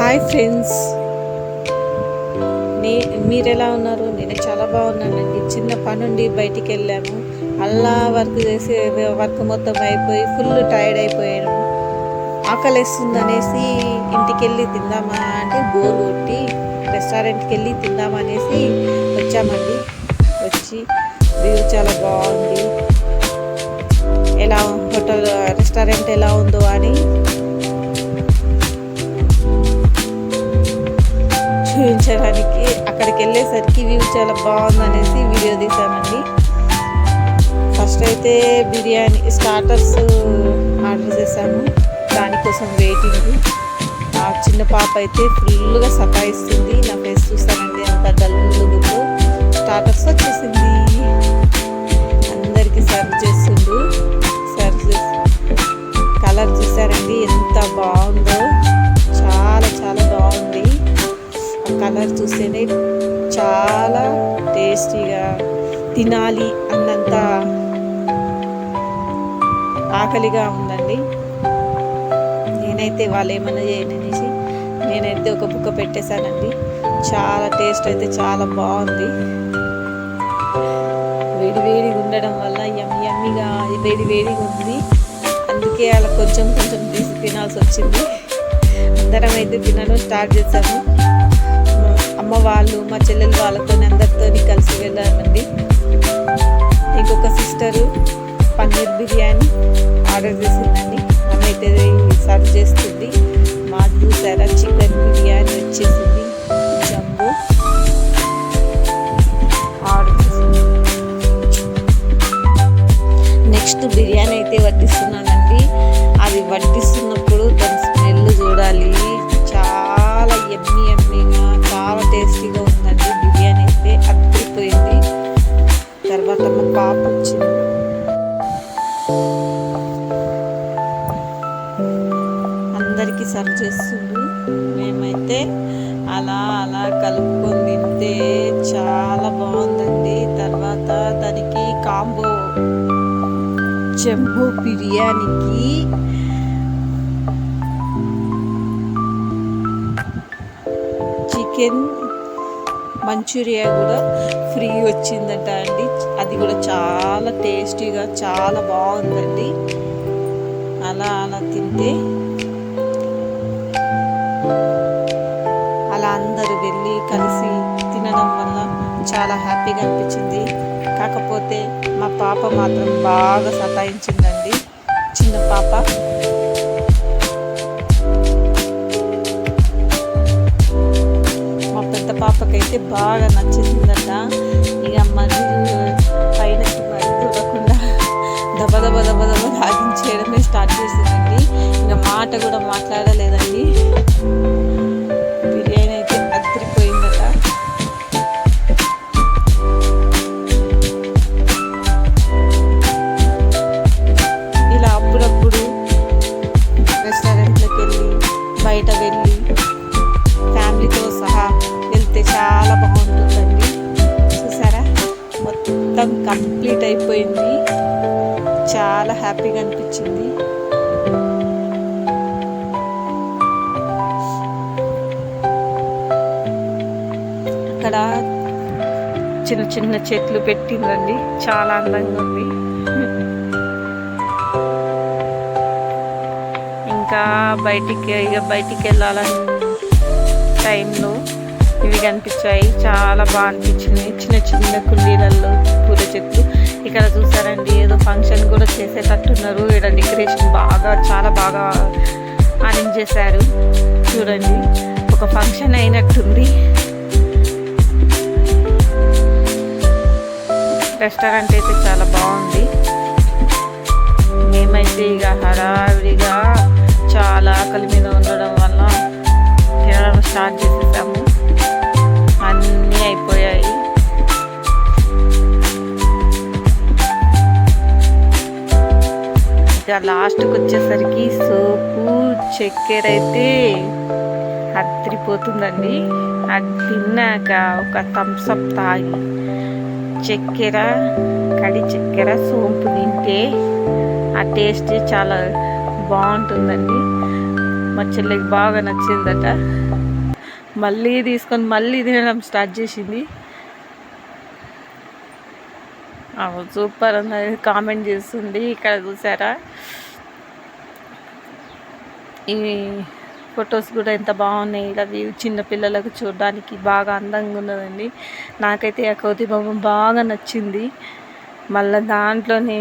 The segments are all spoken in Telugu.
హాయ్ ఫ్రెండ్స్, మీరు ఎలా ఉన్నారు? నేను చాలా బాగున్నానండి. చిన్న పని నుండి బయటికి వెళ్ళాము. అలా వర్క్ మొత్తం అయిపోయి ఫుల్ టైర్డ్ అయిపోయాను. ఆకలిస్తుంది అనేసి ఇంటికి వెళ్ళి తిందామా అంటే బోర్ కొట్టి రెస్టారెంట్కి వెళ్ళి తిందామనేసి వచ్చామండి. వచ్చి వ్యూ చాలా బాగుంది. రెస్టారెంట్ ఎలా ఉందో అని చూపించడానికి అక్కడికి వెళ్ళేసరికి వ్యూ చాలా బాగుంది అనేసి వీడియో తీసామండి. ఫస్ట్ అయితే బిర్యానీ స్టార్టర్స్ ఆర్డర్ చేశాము. దానికోసం వెయిటింగ్. ఆ చిన్న పాప అయితే ఫుల్గా సతాయిస్తుంది. నా ఫేస్ చూసానండి ఎంత డల్లుగా. స్టార్టర్స్ వచ్చేసింది. అందరికీ సర్వ్ చేస్తుండు. కలర్ చూసారండి ఎంత బాగుందో. చాలా చాలా బాగుంది. కలర్ చూస్తేనే చాలా టేస్టీగా తినాలి అన్నంత ఆకలిగా ఉందండి. నేనైతే వాళ్ళు ఏమన్నా చేయననేసి నేనైతే ఒక బుక్క పెట్టేశానండి. చాలా టేస్ట్ అయితే చాలా బాగుంది. వేడిగా ఉండడం వల్ల యమ్మిగా వేడిగా ఉంది. అందుకే అలా కొంచెం తీసి తినాల్సి వచ్చింది. అందరం అయితే తినడం స్టార్ట్ చేసాము. అమ్మ వాళ్ళు, మా చెల్లెలు వాళ్ళతో అందరితో కలిసి వెళ్ళామండి. ఇంకొక సిస్టరు పన్నీర్ బిర్యానీ ఆర్డర్ చేసిందండి. ఆమె అయితే సర్వ్ చేస్తుంది. మాది చూసారా చికెన్ బిర్యానీ వచ్చేసింది. జంబో ఆర్డర్ చేసింది. నెక్స్ట్ బిర్యానీ అయితే వడ్డిస్తున్నానండి. అది వడ్డిస్తున్నప్పుడు దాని స్మెల్ చూడాలి. చాలా యమ్మీగా చాలా టేస్టీగా ఉందండి. బిర్యానీ అయితే అద్దిపోయింది. తర్వాత మా పాప వచ్చింది. అందరికీ సర్వ్ చేస్తుండ్రు. మేమైతే అలా కలుపుకొని తింటే చాలా బాగుందండి. తర్వాత దానికి కాంబో జంబో బిర్యానీకి చికెన్ మంచూరియా కూడా ఫ్రీ వచ్చిందంట అండి. అది కూడా చాలా టేస్టీగా చాలా బాగుందండి. అలా తింటే అలా అందరూ వెళ్ళి కలిసి తినడం వల్ల చాలా హ్యాపీగా అనిపించింది. కాకపోతే మా పాప మాత్రం బాగా సతాయించిందండి. చిన్న పాప మా పెద్ద పాపకైతే బాగా నచ్చిందట. ఇక మరి పైనకి మరి చూడకుండా దబ లాగించేయడమే స్టార్ట్ చేసిందండి. ఇంకా మాట కూడా మాట్లాడలేదండి. బిర్యానీ అయితే అదిరిపోయిందట. ఇలా అప్పుడప్పుడు రెస్టారెంట్లోకి వెళ్ళి బయట వెళ్ళి ఫ్యామిలీతో సహా వెళ్తే చాలా బాగుంటుందండి. చూసారా మొత్తం కంప్లీట్ అయిపోయింది. చాలా హ్యాపీగా అనిపించింది. అక్కడ చిన్న చెట్లు పెట్టిందండి. చాలా అందంగా ఉంది. ఇంకా బయటికి వెళ్ళాలని టైంలో ఇవి కనిపించాయి. చాలా బాగా అనిపించింది. చిన్న కుండీలలో పూల చెట్లు. ఇక్కడ చూసారండి ఏదో ఫంక్షన్ కూడా చేసేటట్టున్నారు. ఇక్కడ డెకరేషన్ చాలా బాగా అరేంజ్ చేశారు. చూడండి ఒక ఫంక్షన్ అయినట్టుంది. రెస్టారెంట్ అయితే చాలా బాగుంది. మేమైతే ఇక హడావిడిగా చాలా ఆకలి మీద ఉండడం వల్ల తినడం స్టార్ట్ చేసేసాము. అన్నీ అయిపోయాయి. ఇక లాస్ట్కి వచ్చేసరికి సోపు చక్కెర అయితే అదిరిపోతుందండి. అది తిన్నాక ఒక థమ్స్అప్ తాగి కడి చక్కెర సోంపు తింటే ఆ టేస్ట్ చాలా బాగుంటుందండి. మా చెల్లికి బాగా నచ్చిందట. మళ్ళీ తీసుకొని మళ్ళీ తినడం స్టార్ట్ చేసింది. సూపర్ అన్నది కామెంట్ చేస్తుంది. ఇక్కడ చూసారా, ఈ ఫొటోస్ కూడా ఎంత బాగున్నాయి. ఇలా చిన్న పిల్లలకు చూడడానికి బాగా అందంగా ఉన్నదండి. నాకైతే ఆ కోతి బొమ్మ బాగా నచ్చింది. మళ్ళీ దాంట్లోనే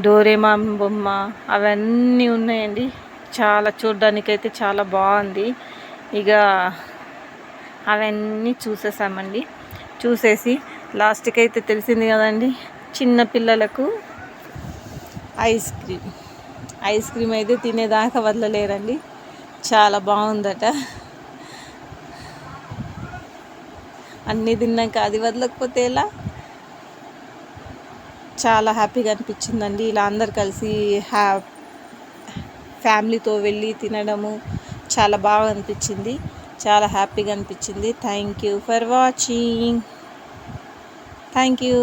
డోరేమాన్ బొమ్మ అవన్నీ ఉన్నాయండి. చాలా చూడడానికైతే చాలా బాగుంది. ఇక అవన్నీ చూసేసామండి. చూసేసి లాస్ట్కి అయితే తెలిసింది కదండి, చిన్న పిల్లలకు ఐస్ క్రీమ్ అయితే తినేదాకా వదలలేరండి. చాలా బాగుందట. అన్నీ తిన్నాక అది వదలకపోతే ఎలా? చాలా హ్యాపీగా అనిపించిందండి. ఇలా అందరు కలిసి ఫ్యామిలీతో వెళ్ళి తినడము చాలా బాగా అనిపించింది. చాలా హ్యాపీగా అనిపించింది. Thank you for watching. Thank you.